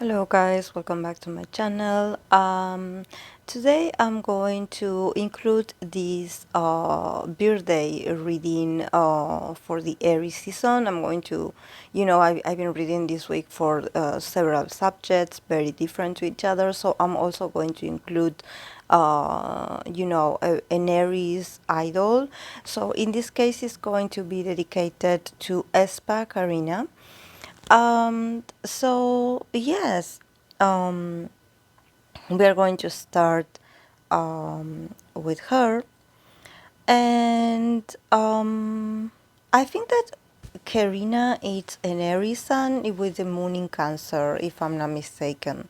Hello guys, welcome back to my channel. Today I'm going to include this birthday reading for the Aries season. I'm going to, I've been reading this week for several subjects, very different to each other. So I'm also going to include, an Aries idol. So in this case, it's going to be dedicated to AESPA Karina. So yes, um, we are going to start with her, and I think that Karina is an Aries sun with the moon in Cancer, if I'm not mistaken.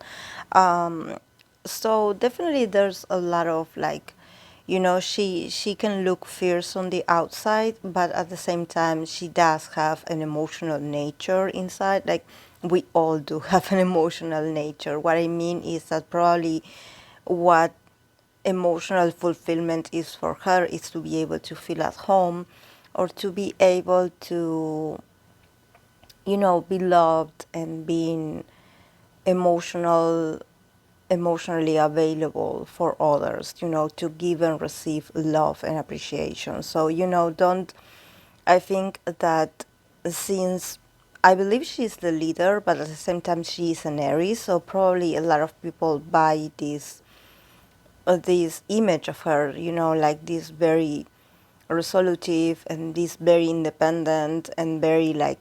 Um, so definitely, there's a lot of like, she can look fierce on the outside, but at the same time she does have an emotional nature inside. Like, we all do have an emotional nature. What I mean is that probably what emotional fulfillment is for her is to be able to feel at home, or to be able to, be loved and being emotional emotionally available for others, to give and receive love and appreciation. So, don't, I think that since I believe she's the leader, but at the same time she is an Aries, so probably a lot of people buy this image of her, like this very resolutive and this very independent and very like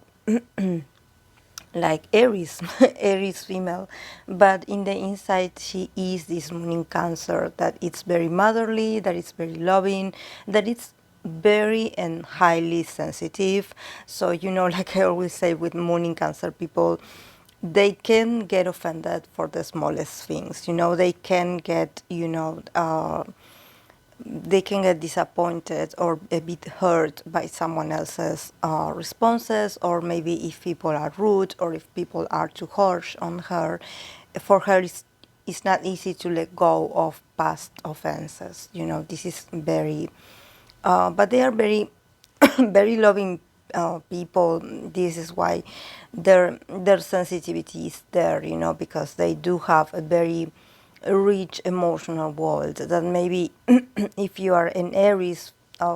Aries, Aries female, but in the inside she is this moon in Cancer, that it's very motherly, that it's very loving, that it's very and highly sensitive. So, like I always say with moon in Cancer people, they can get offended for the smallest things. They can get, they can get disappointed or a bit hurt by someone else's responses, or maybe if people are rude or if people are too harsh on her. For her, it's not easy to let go of past offenses. This is very, but they are very, very loving people. This is why their sensitivity is there, because they do have a very rich emotional world that maybe if you are an Aries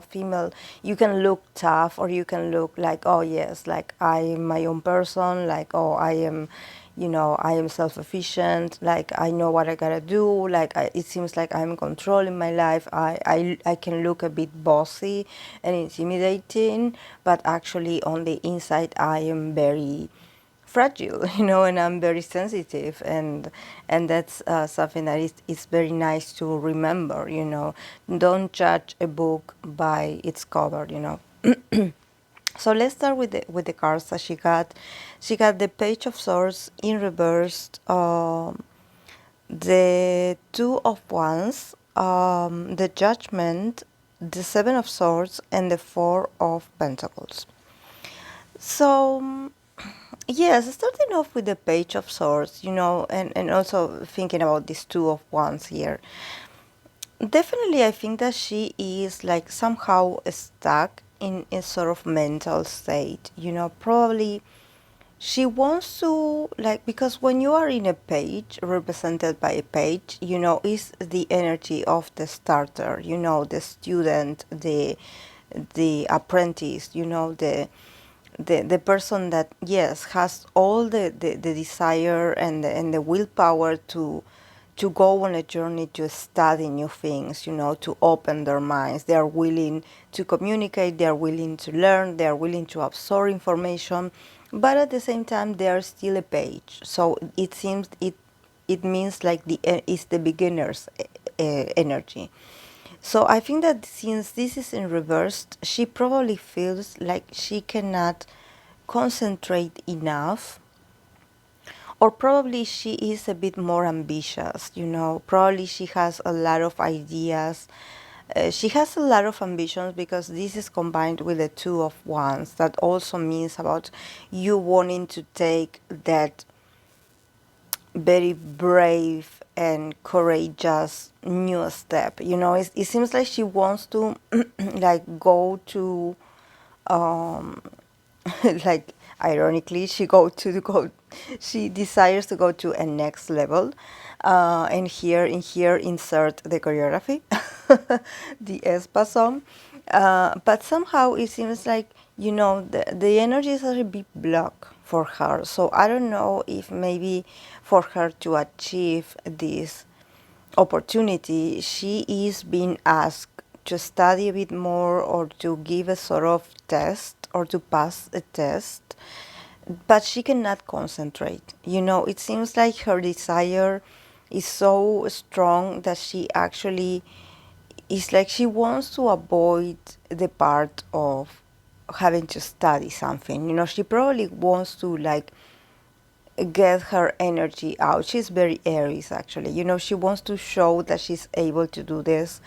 female, you can look tough, or you can look like, oh yes, like I am my own person, like, oh, I am, I am self-sufficient, like I know what I gotta do, like it seems like I'm controlling my life. I can look a bit bossy and intimidating, but actually on the inside I am very fragile, and I'm very sensitive, and that's something that is very nice to remember. Don't judge a book by its cover. So let's start with the cards that she got. She got the Page of Swords in reversed, the Two of Wands, the Judgment, the Seven of Swords, and the Four of Pentacles. So yes, starting off with the Page of Swords, and also thinking about these Two of Wands here. Definitely, I think that she is like somehow stuck in a sort of mental state, probably she wants to, like, because when you are in a page, represented by a page, is the energy of the starter, the student, the apprentice, the person that, yes, has all the desire and the willpower to go on a journey to study new things, to open their minds. They are willing to communicate, they are willing to learn, they are willing to absorb information, but at the same time they are still a page. So it seems it means like it's the beginner's energy. So I think that since this is in reversed, she probably feels like she cannot concentrate enough, or probably she is a bit more ambitious, probably she has a lot of ideas. She has a lot of ambitions, because this is combined with the Two of Wands. That also means about you wanting to take that very brave and courageous new step. It seems like she wants to like go to like ironically, she desires to go to a next level, and here insert the choreography, the AESPA song. But somehow it seems like, the energies are a big block for her. So I don't know if maybe for her to achieve this opportunity, she is being asked to study a bit more or to give a sort of test or to pass a test, but she cannot concentrate. It seems like her desire is so strong that she actually is like she wants to avoid the part of having to study something. She probably wants to like get her energy out. She's very Aries, actually. She wants to show that she's able to do this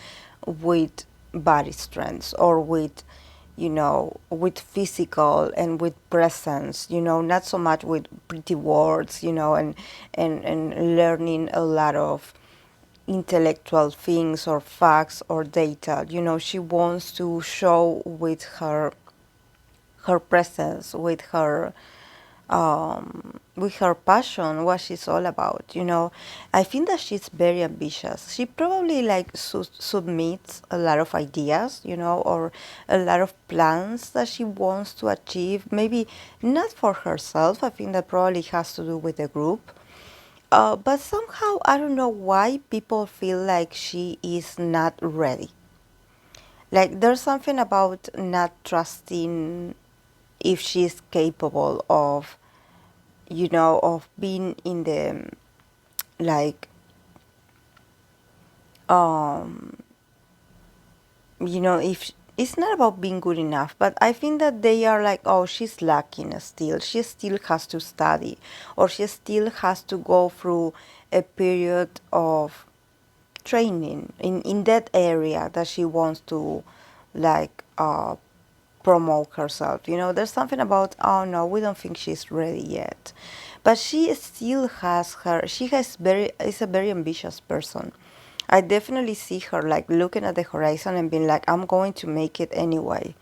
with body strength or with physical and with presence, not so much with pretty words, and learning a lot of intellectual things or facts or data. She wants to show with her presence, with her passion, what she's all about. I think that she's very ambitious. She probably like submits a lot of ideas, or a lot of plans that she wants to achieve. Maybe not for herself. I think that probably has to do with the group. But somehow I don't know why people feel like she is not ready. Like there's something about not trusting if she's capable of being in the, like, um if it's not about being good enough, but I think that they are like, oh, she's lacking still, she still has to study, or she still has to go through a period of training in that area that she wants to, like, promote herself. There's something about, oh no, we don't think she's ready yet. But she still has she has very, is a very ambitious person. I definitely see her like looking at the horizon and being like, I'm going to make it anyway.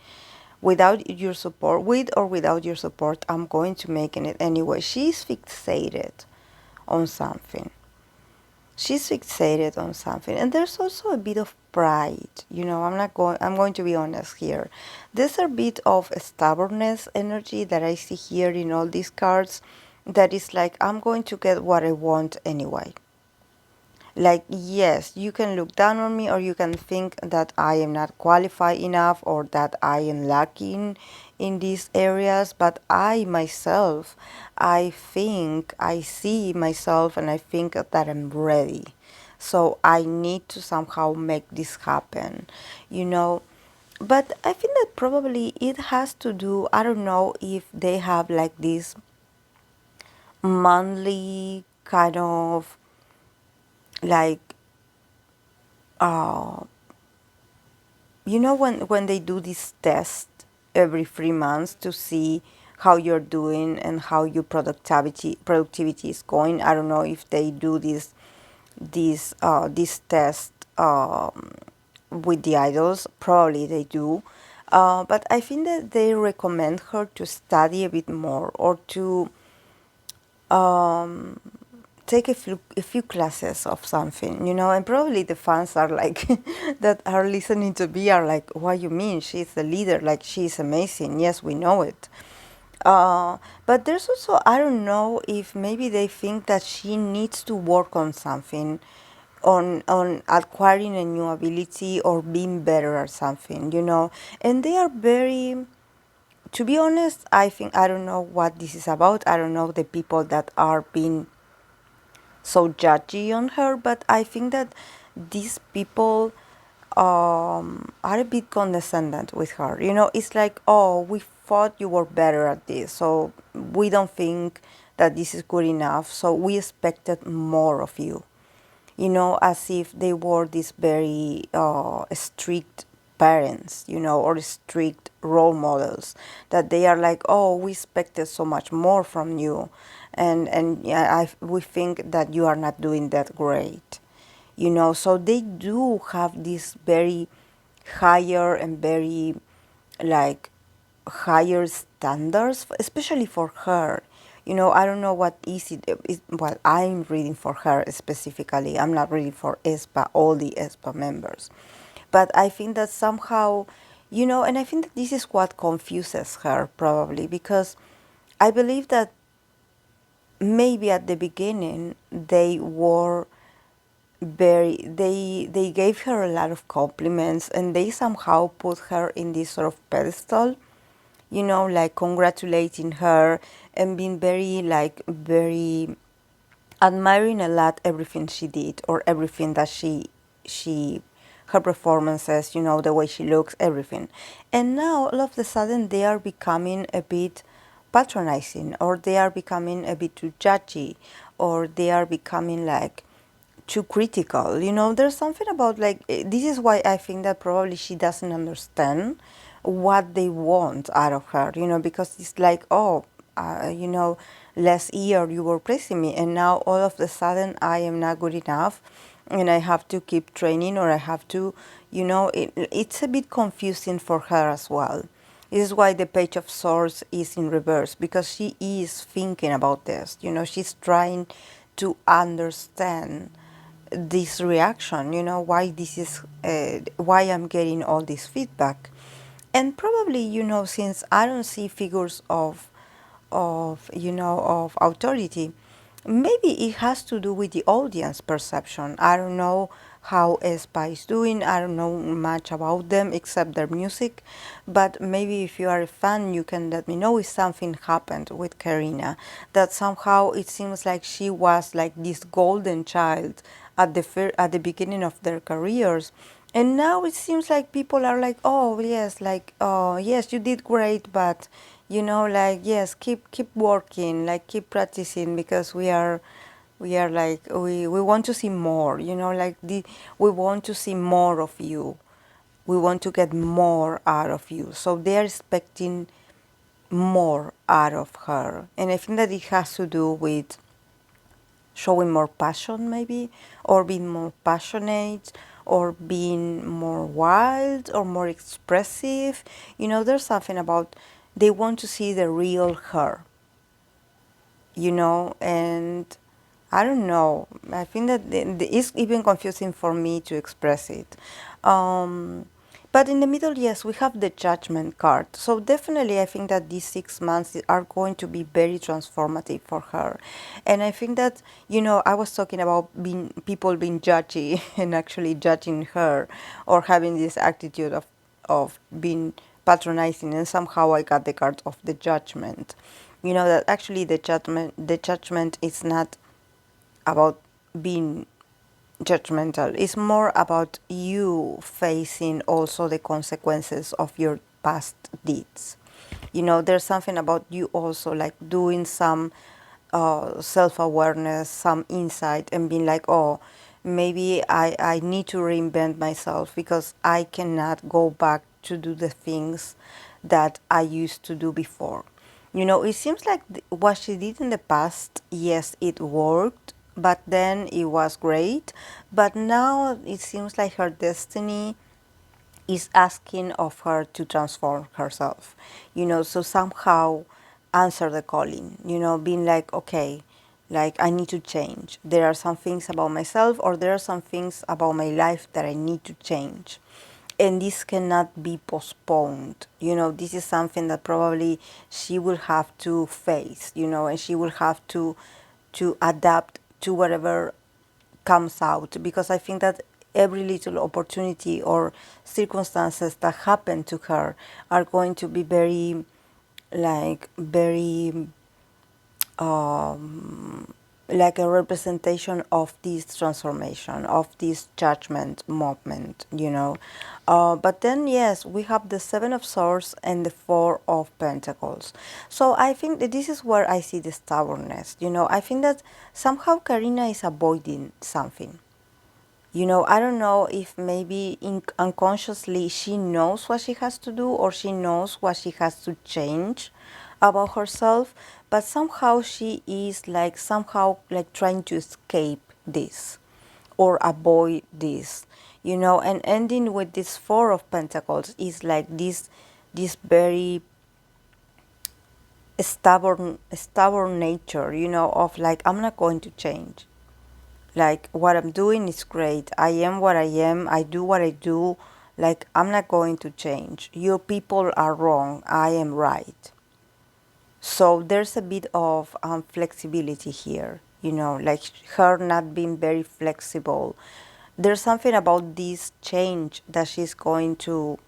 Without your support, with or without your support, I'm going to make it anyway. She's fixated on something. She's fixated on something, and there's also a bit of pride. I'm going to be honest here. There's a bit of stubbornness energy that I see here in all these cards, that is like, I'm going to get what I want anyway. Like, yes, you can look down on me, or you can think that I am not qualified enough, or that I am lacking in these areas, but I myself, I think, I see myself, and I think that I'm ready. So I need to somehow make this happen, you know. But I think that probably it has to do, I don't know if they have like this monthly kind of, like, uh, when they do this test every 3 months to see how you're doing and how your productivity is going. I don't know if they do this test with the idols. Probably they do. But I think that they recommend her to study a bit more, or to um, take a few classes of something, and probably the fans are like, that are listening to me are like, what you mean? She's the leader, like, she's amazing. Yes, we know it. But there's also, I don't know if maybe they think that she needs to work on something, on acquiring a new ability or being better at something, and they are very, to be honest, I think, I don't know what this is about. I don't know the people that are being so judgy on her, but I think that these people are a bit condescending with her. It's like, oh, we thought you were better at this, so we don't think that this is good enough, so we expected more of you. As if they were these very strict parents, or strict role models, that they are like, oh, we expected so much more from you, and yeah, we think that you are not doing that great, so they do have this very higher and very, like, higher standards, especially for her. I don't know what is it. Well, I'm reading for her specifically. I'm not reading for AESPA, all the AESPA members. But I think that somehow, and I think that this is what confuses her probably, because I believe that maybe at the beginning they gave her a lot of compliments, and they somehow put her in this sort of pedestal, like congratulating her and being very admiring a lot everything she did, or everything that she her performances, the way she looks, everything. And now all of a sudden they are becoming a bit patronizing, or they are becoming a bit too judgy, or they are becoming like too critical. There's something about this is why I think that probably she doesn't understand what they want out of her, because it's like, oh, last year you were praising me, and now all of a sudden I am not good enough, and I have to keep training, or I have to, it's a bit confusing for her as well. This is why the Page of Swords is in reverse, because she is thinking about this. She's trying to understand this reaction, why this is, why I'm getting all this feedback. And probably, since I don't see figures of authority, maybe it has to do with the audience perception. I don't know how AESPA is doing. I don't know much about them except their music. But maybe if you are a fan, you can let me know if something happened with Karina, that somehow it seems like she was like this golden child at the beginning of their careers. And now it seems like people are like, oh yes, like, oh yes, you did great, but like, yes, keep working, like keep practicing, because we are like, we want to see more, like we want to see more of you, we want to get more out of you. So they are expecting more out of her, and I think that it has to do with showing more passion, maybe, or being more passionate, or being more wild, or more expressive. There's something about, they want to see the real her, and I don't know. I think that it's even confusing for me to express it. But in the middle, yes, we have the Judgment card. So definitely, I think that these 6 months are going to be very transformative for her. And I think that, I was talking about people being judgy and actually judging her, or having this attitude of being patronizing, and somehow I got the card of the Judgment. That actually the judgment is not about being judgmental. It's more about you facing also the consequences of your past deeds. There's something about you also like doing some self-awareness, some insight, and being like, oh, maybe I need to reinvent myself, because I cannot go back to do the things that I used to do before. It seems like what she did in the past, yes, it worked, but then it was great. But now it seems like her destiny is asking of her to transform herself, so somehow answer the calling, being like, okay, like I need to change. There are some things about myself, or there are some things about my life that I need to change. And this cannot be postponed. This is something that probably she will have to face, and she will have to adapt to whatever comes out, because I think that every little opportunity or circumstances that happen to her are going to be very like a representation of this transformation, of this judgment movement, But then, yes, we have the Seven of Swords and the Four of Pentacles. So I think that this is where I see the stubbornness, I think that somehow Karina is avoiding something. I don't know if maybe unconsciously she knows what she has to do, or she knows what she has to change about herself, but somehow she is like somehow like trying to escape this or avoid this, and ending with this Four of Pentacles is like this very stubborn nature, of like, I'm not going to change. Like, what I'm doing is great. I am what I am. I do what I do. Like, I'm not going to change. Your people are wrong. I am right. So there's a bit of flexibility here, like her not being very flexible. There's something about this change that she's going to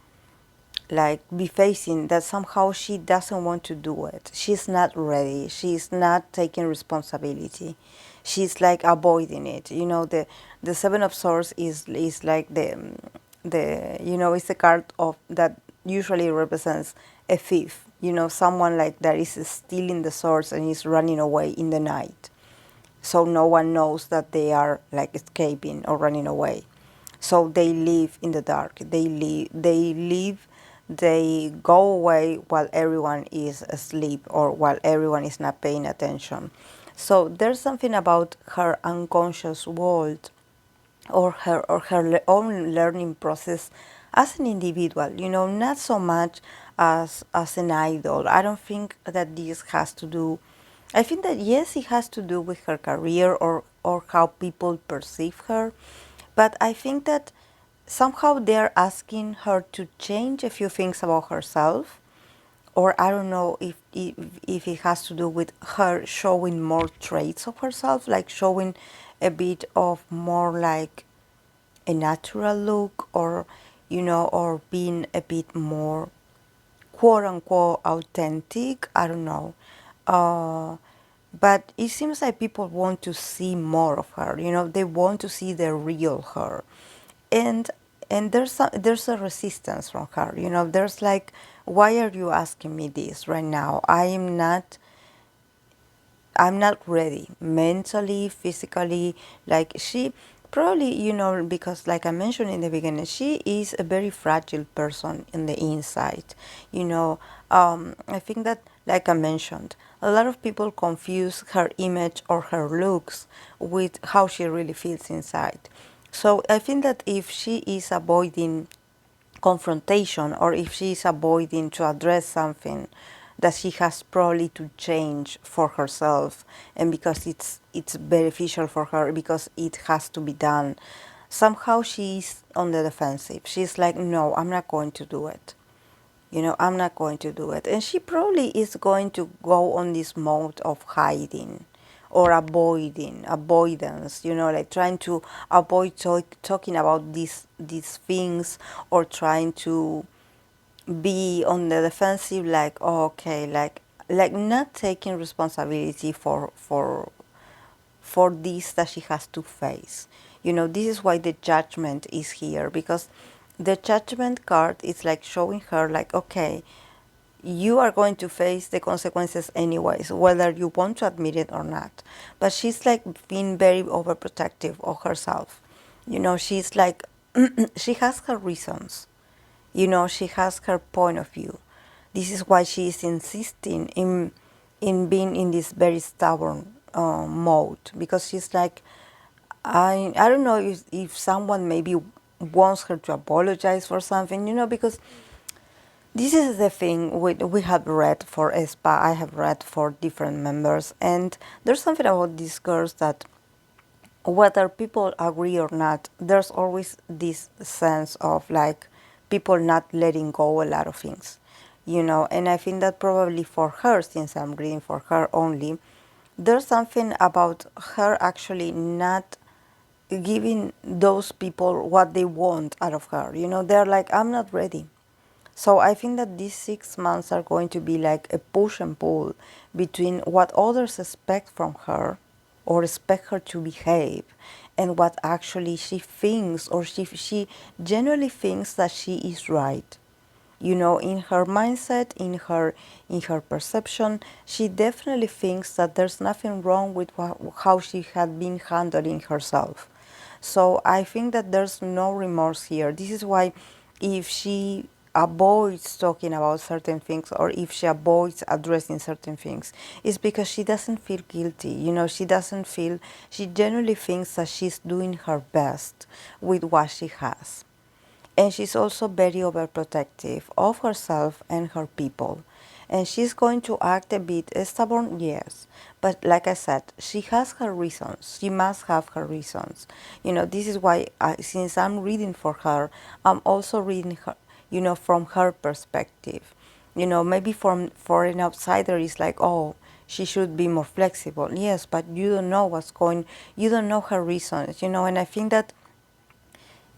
like be facing that somehow she doesn't want to do it. She's not ready. She's not taking responsibility. She's like avoiding it. The Seven of Swords is like the it's a card of that usually represents a thief. Someone like that is stealing the swords and is running away in the night, so no one knows that they are like escaping or running away. So they live in the dark. They go away while everyone is asleep or while everyone is not paying attention. So there's something about her unconscious world or her own learning process as an individual, not so much as an idol. I don't think that this has to do. I think that yes, it has to do with her career or how people perceive her, but I think that somehow they're asking her to change a few things about herself, or I don't know if it has to do with her showing more traits of herself, like showing a bit of more like a natural look, or being a bit more quote unquote authentic. I don't know. Uh, but it seems like people want to see more of her. They want to see the real her, and there's a resistance from her. There's like, why are you asking me this right now? I'm not ready mentally, physically. Like, she probably, because like I mentioned in the beginning, she is a very fragile person in the inside. I think that, like I mentioned, a lot of people confuse her image or her looks with how she really feels inside. So I think that if she is avoiding confrontation, or if she is avoiding to address something that she has probably to change for herself, and because it's beneficial for her, because it has to be done, somehow she's on the defensive. She's like, no, I'm not going to do it. I'm not going to do it. And she probably is going to go on this mode of hiding or avoidance, like trying to avoid talking about these things, or trying to be on the defensive, like, oh, okay, like not taking responsibility for this that she has to face. This is why the Judgment is here, because the Judgment card is like showing her, like, okay, you are going to face the consequences anyways, whether you want to admit it or not. But she's like being very overprotective of herself. She's like, she has her reasons. She has her point of view. This is why she is insisting in being in this very stubborn mode, because she's like, I don't know if someone maybe wants her to apologize for something, because this is the thing we have read for AESPA. I have read for different members, and there's something about these girls that, whether people agree or not, there's always this sense of like people not letting go a lot of things, and I think that probably for her, since I'm reading for her only, there's something about her actually not giving those people what they want out of her. They're like, I'm not ready. So I think that these 6 months are going to be like a push and pull between what others expect from her, or expect her to behave, and what actually she thinks, or she genuinely thinks that she is right. In her mindset, in her perception, she definitely thinks that there's nothing wrong with how she had been handling herself. So I think that there's no remorse here. This is why, if she avoids talking about certain things, or if she avoids addressing certain things, it's because she doesn't feel guilty. She genuinely thinks that she's doing her best with what she has. And she's also very overprotective of herself and her people. And she's going to act a bit stubborn, yes. But like I said, she has her reasons. She must have her reasons. This is why, since I'm reading for her, I'm also reading her, from her perspective. Maybe for an outsider, it's like, oh, she should be more flexible. Yes, but you don't know you don't know her reasons, and I think that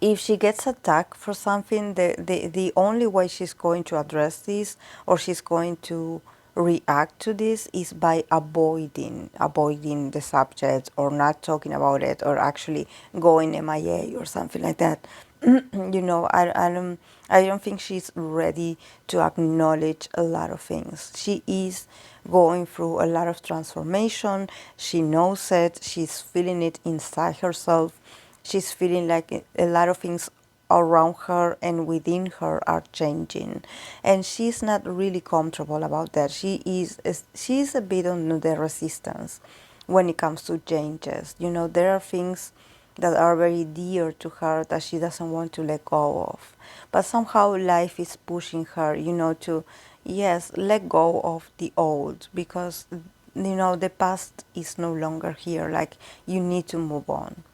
if she gets attacked for something, the only way she's going to address this, or she's going to react to this, is by avoiding the subject, or not talking about it, or actually going MIA or something like that. I don't think she's ready to acknowledge a lot of things. She is going through a lot of transformation. She knows it. She's feeling it inside herself. She's feeling like a lot of things around her and within her are changing, and she's not really comfortable about that. She's a bit on the resistance when it comes to changes. There are things that are very dear to her that she doesn't want to let go of, but somehow life is pushing her, to, yes, let go of the old, because the past is no longer here. Like, you need to move on.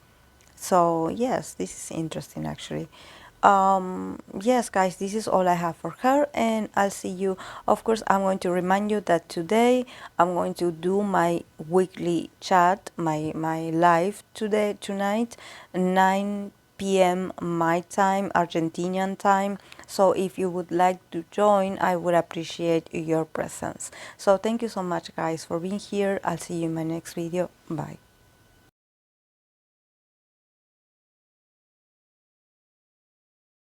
So yes, this is interesting actually. Yes, guys, this is all I have for her, and I'll see you. Of course, I'm going to remind you that today I'm going to do my weekly chat, my live tonight, 9 p.m. my time, Argentinian time. So if you would like to join, I would appreciate your presence. So thank you so much, guys, for being here. I'll see you in my next video. Bye.